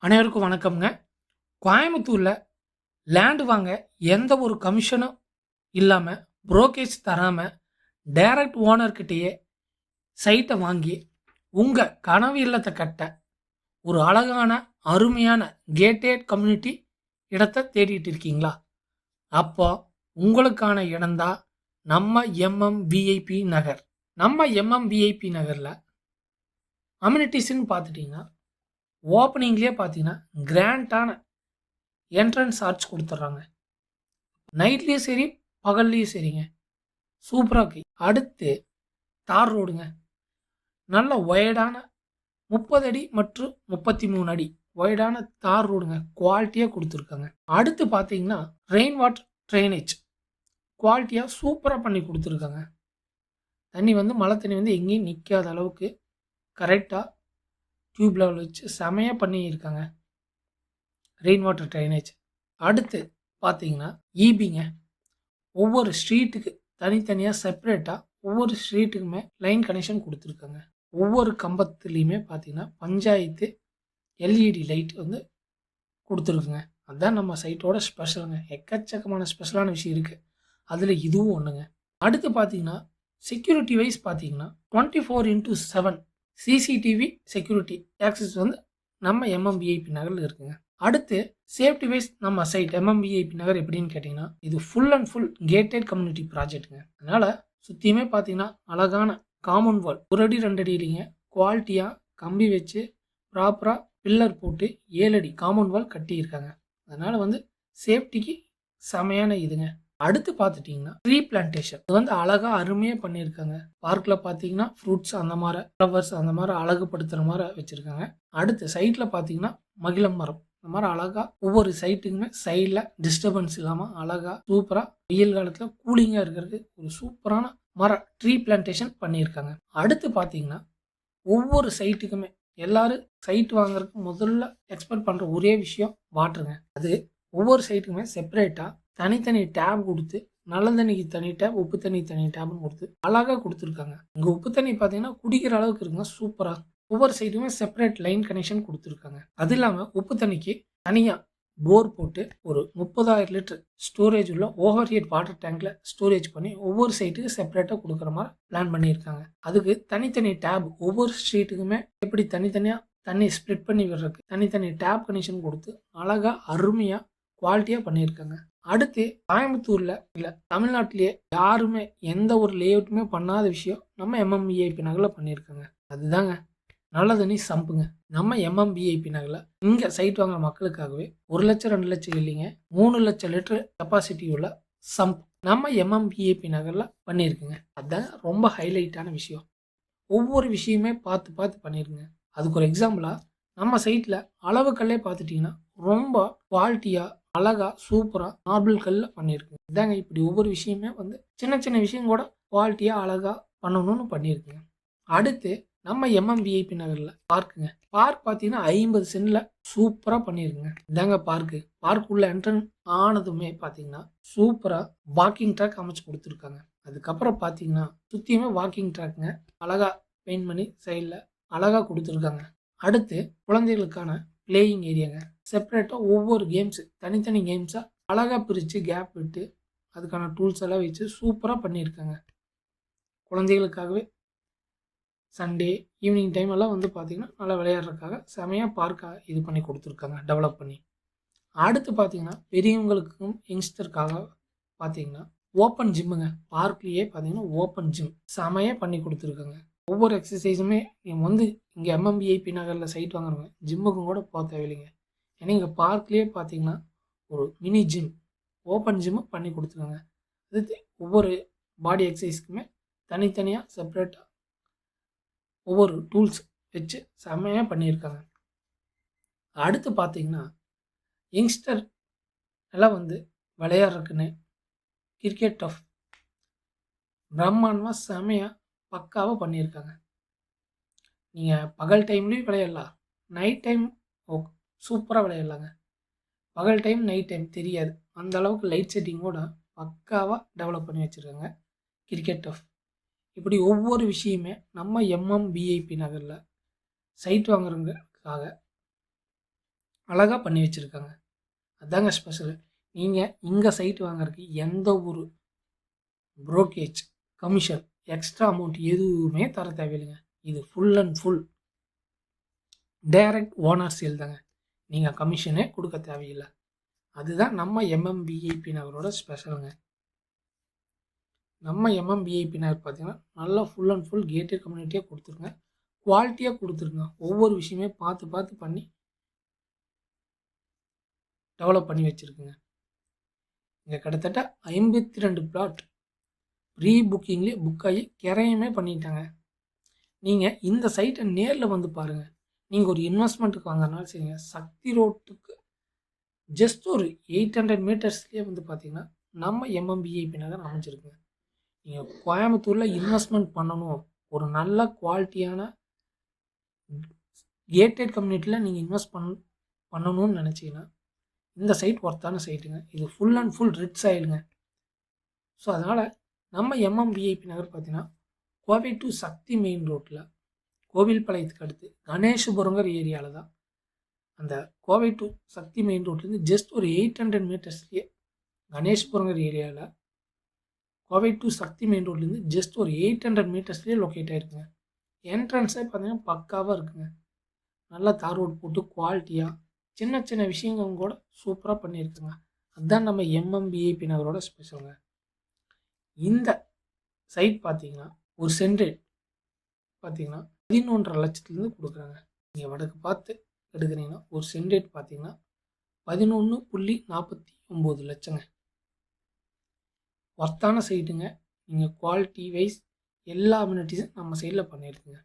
அனைவருக்கும் வணக்கம்ங்க. கோயம்புத்தூர்ல லேண்ட் வாங்க எந்த ஒரு கமிஷனும் இல்லாம, புரோக்கேஜ் தராம, டைரக்ட் ஓனர்கிட்டயே சைட்ட வாங்கி, உங்க கனவு இல்லத்த கட்ட ஒரு அழகான, அருமையான கேட்டட் கம்யூனிட்டி இடத்த தேடிட்டு இருக்கீங்களா? அப்போ உங்களுக்கான இடம் தான் நம்ம விஐபி நகர். நம்ம விஐபி நகர்ல அம்யூனிட்டீஸ்ன்னு பார்த்துட்டீங்கன்னா, ஓப்பனிங்லயே பார்த்தீங்கன்னா, கிராண்டான என்ட்ரன்ஸ் ஆர்ச் குடுத்துடுறாங்க. நைட்லயும் சரி, பகல்லையும் சரிங்க. சூப்பரா இருக்கு. அடுத்து தார் ரோடுங்க. நல்ல ஒயர்டான 30 அடி மற்றும் 33 அடி ஒயர்டான தார் ரோடுங்க. குவாலிட்டியா குடுத்துருக்காங்க. அடுத்து பார்த்தீங்கன்னா, ரெயின் வாட்டர் ட்ரெயினேஜ் குவாலிட்டியா சூப்பரா பண்ணி குடுத்துருக்காங்க. தண்ணி வந்து மழை தண்ணி வந்து எங்கேயும் நிக்காத அளவுக்கு கரெக்ட்டா டியூப் லெவல் வச்சு செமையா பண்ணியிருக்காங்க. Rain water drainage. அடுத்து பார்த்தீங்கன்னா, ஈபிங்க. ஒவ்வொரு ஸ்ட்ரீட்டுக்கு தனித்தனியா செப்பரேட்டா ஒவ்வொரு ஸ்ட்ரீட்டுக்குமே லைன் கனெக்ஷன் குடுத்துருக்காங்க. ஒவ்வொரு கம்பத்துலயுமே பார்த்தீங்கன்னா, பஞ்சாயத்து எல்இடி லைட் வந்து குடுத்துருக்குங்க. அதான் நம்ம சைட்டோட ஸ்பெஷலுங்க. எக்கச்சக்கமான ஸ்பெஷலான விஷயம் இருக்கு. அதுல இதுவும் ஒண்ணுங்க. அடுத்து பார்த்தீங்கன்னா, செக்யூரிட்டி வைஸ் பார்த்தீங்கன்னா, 24x7 சிசிடிவி செக்யூரிட்டி ஆக்சஸ் வந்து நம்ம விஐபி நகர்ல இருக்குங்க. அடுத்து சேஃப்டி வைஸ் நம்ம சைட் விஐபி நகர் எப்படின்னு கேட்டிங்கன்னா, இது full and full gated community ப்ராஜெக்ட்டுங்க. அதனால சுத்தியுமே பார்த்தீங்கன்னா, அழகான காம்பவுண்ட் வால் 1 அடி 2 அடி இல்லைங்க. குவாலிட்டியா கம்பி வச்சு ப்ராப்பரா பில்லர் போட்டு 7 அடி காம்பவுண்ட் வால் கட்டியிருக்காங்க. அதனால வந்து சேஃப்டிக்கு செமையான இதுங்க. அடுத்து பார்த்துட்டீங்கன்னா, ட்ரீ பிளான்டேஷன். இது வந்து அழகா அருமையா பண்ணியிருக்காங்க. பார்க்ல பார்த்தீங்கன்னா, ஃப்ரூட்ஸ் அந்த மாரி, ஃப்ளவர்ஸ் அந்த மாரி அழகுபடுத்துற மாரி வச்சிருக்காங்க. அடுத்து சைட்ல பார்த்தீங்கன்னா, மகிழம் மரம். இந்த மாரி அழகா ஒவ்வொரு சைட்டுக்குமே சைட்ல டிஸ்டர்பன்ஸ் இல்லாம அழகா சூப்பரா வெயில் காலத்துல கூலிங்கா இருக்கிறதுக்கு ஒரு சூப்பரான ட்ரீ பிளான்டேஷன் பண்ணியிருக்காங்க. அடுத்து பார்த்தீங்கன்னா, ஒவ்வொரு சைட்டுக்குமே எல்லாரும் சைட் வாங்குறதுக்கு முதல்ல எக்ஸ்பெக்ட் பண்ற ஒரே விஷயம் வாட்டருங்க. அது ஒவ்வொரு சைட்டுக்குமே செப்பரேட்டா தனித்தனி டேப் குடுத்து, நல்ல தண்ணிக்கு தனி டேப், உப்பு தண்ணி தனி டேப்னு குடுத்து அழகா குடுத்துருக்காங்க. இங்க உப்பு தண்ணி பார்த்தீங்கன்னா, குடிக்கிற அளவுக்கு இருக்குங்க சூப்பரா. ஒவ்வொரு சைடுமே செப்பரேட் லைன் கனெக்ஷன் குடுத்துருக்காங்க. அது இல்லாம உப்பு தண்ணிக்கு தனியா போர் போட்டு ஒரு 30,000 லிட்டர் ஸ்டோரேஜ் உள்ள ஓவர் ஹெட் வாட்டர் டேங்க்ல ஸ்டோரேஜ் பண்ணி ஒவ்வொரு சைட்டுக்கு செப்பரேட்டா குடுக்குற மாரி பிளான் பண்ணியிருக்காங்க. அதுக்கு தனித்தனி டேப் ஒவ்வொரு ஸ்ட்ரீட்டுக்குமே எப்படி தனித்தனியா தண்ணி ஸ்ப்ளிட் பண்ணி விடுறதுக்கு தனித்தனி டேப் கனெக்ஷன் குடுத்து அழகா அருமையா குவாலிட்டியா பண்ணியிருக்காங்க. அடுத்து கோயம்புத்தூர்ல இல்ல தமிழ்நாட்டிலேயே யாருமே எந்த ஒரு லேஅவுட்டுமே பண்ணாத விஷயம் நம்ம விஐபி நகர்ல பண்ணியிருக்காங்க. அதுதாங்க நல்ல தண்ணி சம்புங்க. நம்ம விஐபி நகர்ல இங்க சைட் வாங்குற மக்களுக்காகவே 1 லட்சம் 2 லட்சம் இல்லைங்க 3 லட்சம் லிட்டர் கெப்பாசிட்டி உள்ள சம்ப் நம்ம விஐபி நகர்ல பண்ணியிருக்குங்க. அதான் ரொம்ப ஹைலைட்டான விஷயம். ஒவ்வொரு விஷயமே பார்த்து பார்த்து பண்ணிருங்க. அதுக்கு ஒரு எக்ஸாம்பிளா நம்ம சைட்ல அளவு கல்லே பார்த்துட்டீங்கன்னா, ரொம்ப குவாலிட்டியா அழகா சூப்பரா மார்பிள் கல்ல பண்ணியிருக்குங்க. இதாங்க இப்படி ஒவ்வொரு விஷயமே வந்து சின்ன சின்ன விஷயம் கூட குவாலிட்டியா அழகா பண்ணணும்னு பண்ணியிருக்குங்க. அடுத்து நம்ம விஐபி நகர்ல பார்க்குங்க. பார்க் பார்த்தீங்கன்னா 50 சென்ட்ல சூப்பரா பண்ணியிருக்குங்க. இதாங்க பார்க்கு. பார்க் உள்ள என்ட்ரன் ஆனதுமே பார்த்தீங்கன்னா, சூப்பரா வாக்கிங் ட்ராக் அமைச்சு குடுத்துருக்காங்க. அதுக்கப்புறம் பார்த்தீங்கன்னா, சுத்தியுமே வாக்கிங் ட்ராக்ங்க. அழகா பெயிண்ட் பண்ணி சைடுல அழகா குடுத்துருக்காங்க. அடுத்து குழந்தைகளுக்கான பிளேயிங் ஏரியாங்க. செப்பரேட்டா ஒவ்வொரு கேம்ஸ் தனித்தனி கேம்ஸா அழகா பிரிச்சு கேப் விட்டு அதுக்கான டூல்ஸ் எல்லாம் வச்சு சூப்பரா பண்ணியிருக்காங்க. குழந்தைகளுக்காகவே சண்டே ஈவினிங் டைம் எல்லாம் வந்து பார்த்தீங்கன்னா, நல்லா விளையாடுறதுக்காக செமையா பார்க்கா இது பண்ணி குடுத்துருக்காங்க. டெவலப் பண்ணி. அடுத்து பார்த்தீங்கன்னா, பெரியவங்களுக்கும் யங்ஸ்டருக்காக பார்த்தீங்கன்னா, ஓப்பன் ஜிம்முங்க. பார்க்லயே பார்த்தீங்கன்னா, ஓப்பன் ஜிம் செமையா பண்ணி குடுத்துருக்காங்க. ஒவ்வொரு எக்ஸர்சைஸுமே நீங்க வந்து இங்க விஐபி நகர்ல சைட் வாங்குறவங்க ஜிம்முக்கும் கூட போ தேவையில்லைங்க. ஏன்னா இங்க பார்க்லயே பார்த்தீங்கன்னா, ஒரு மினி ஜிம், ஓப்பன் ஜிம் பண்ணி குடுத்துருக்காங்க. அடுத்து ஒவ்வொரு பாடி எக்ஸர்சைஸ்க்குமே தனித்தனியா செப்பரேட்டா ஒவ்வொரு டூல்ஸ் வச்சு செம்மையா பண்ணியிருக்காங்க. அடுத்து பார்த்தீங்கன்னா, யங்ஸ்டர் எல்லாம் வந்து விளையாடுறதுக்குன்னு கிரிக்கெட் டஃப் பிரம்மாண்டமா செமையா பக்காவா பண்ணியிருக்காங்க. நீங்க பகல் டைம்லயும் விளையாடலாம். நைட் டைம் சூப்பரா விளையாடலாங்க. பகல் டைம், நைட் டைம் தெரியாது. அந்த அளவுக்கு லைட் செட்டிங்கோட பக்காவா டெவலப் பண்ணி வச்சிருக்காங்க கிரிக்கெட் டஃப். இப்படி ஒவ்வொரு விஷயமே நம்ம விஐபி நகர்ல சைட் வாங்குறவங்களுக்காக அழகாக பண்ணி வச்சுருக்காங்க. அதாங்க ஸ்பெஷலு. நீங்கள் இங்கே சைட் வாங்குறதுக்கு எந்த ஒரு புரோக்கேஜ், கமிஷன், எக்ஸ்ட்ரா அமௌண்ட் எதுவுமே தர தேவையில்லைங்க. இது full and full direct owner sale தாங்க. நீங்கள் கமிஷனே கொடுக்க தேவையில்லை. அதுதான் நம்ம எம்எம்பிஐபி நகரோட ஸ்பெஷலுங்க. நம்ம எம்எம்பிஐபி நகர் பார்த்தீங்கன்னா நல்லா ஃபுல் அண்ட் ஃபுல் கேட்டட் கம்யூனிட்டியாக கொடுத்துருங்க. குவாலிட்டியாக கொடுத்துருங்க. ஒவ்வொரு விஷயமே பார்த்து பார்த்து பண்ணி டெவலப் பண்ணி வச்சுருக்குங்க. இங்கே கிட்டத்தட்ட 52 பிளாட் ப்ரீ புக்கிங்லேயே புக் ஆகி கிரையமே பண்ணிட்டாங்க. நீங்கள் இந்த சைட்டை நேரில் வந்து பாருங்கள். நீங்கள் ஒரு இன்வெஸ்ட்மெண்ட்டுக்கு வாங்கினாலும் சரிங்க, சக்தி ரோட்டுக்கு ஜஸ்ட் ஒரு 800 மீட்டர்ஸ்லேயே வந்து பார்த்தீங்கன்னா நம்ம எம்எம்பிஐபி நகர் அமைஞ்சிருக்குங்க. நீங்கள் கோயம்புத்தூரில் இன்வெஸ்ட்மெண்ட் பண்ணணும், ஒரு நல்ல குவாலிட்டியான கேட்டட் கம்யூனிட்டியில் நீங்கள் இன்வெஸ்ட் பண்ணணும்னு நினச்சிங்கன்னா இந்த சைட் ஒர்த்தான சைட்டுங்க. இது ஃபுல் அண்ட் ஃபுல் ரிச் ஆயிடுங்க. ஸோ அதனால் நம்ம எம்எம்பிஐபி நகர் பார்த்தீங்கன்னா கோவை டு சக்தி மெயின் ரோட்டில் கோவில்பாளையத்துக்கு அடுத்து கணேசபுரங்கிற ஏரியாவில் தான். அந்த கோவை டு சக்தி மெயின் ரோட்லேருந்து ஜஸ்ட் ஒரு 800 மீட்டர்ஸ்லேயே கணேசபுரங்கிற ஏரியாவில் கோவை டு சக்தி மெயின் ரோட்லேருந்து ஜஸ்ட் ஒரு 800 மீட்டர்ஸ்லேயே லொக்கேட் ஆகிருக்குங்க. என்ட்ரன்ஸே பார்த்தீங்கன்னா பக்காவாக இருக்குங்க. நல்லா தார் ரோடு போட்டு குவாலிட்டியாக சின்ன சின்ன விஷயங்கள் கூட சூப்பராக பண்ணியிருக்குங்க. அதுதான் நம்ம எம்எம்பிஐபி நகரோட ஸ்பெஷலுங்க. இந்த சைட் பார்த்தீங்கன்னா ஒரு சென்ட்ரேட் பார்த்தீங்கன்னா 11.5 லட்சத்துலேருந்து கொடுக்குறாங்க. நீங்கள் வடக்கு பார்த்து எடுக்கிறீங்கன்னா ஒரு சென்ட்ரேட் பார்த்தீங்கன்னா 11.49 லட்சங்க. ஒர்த்தான சைட்டுங்க. நீங்கள் குவாலிட்டி வைஸ் எல்லா அம்யூனிட்டிஸும் நம்ம சைடில் பண்ணியிருக்குங்க.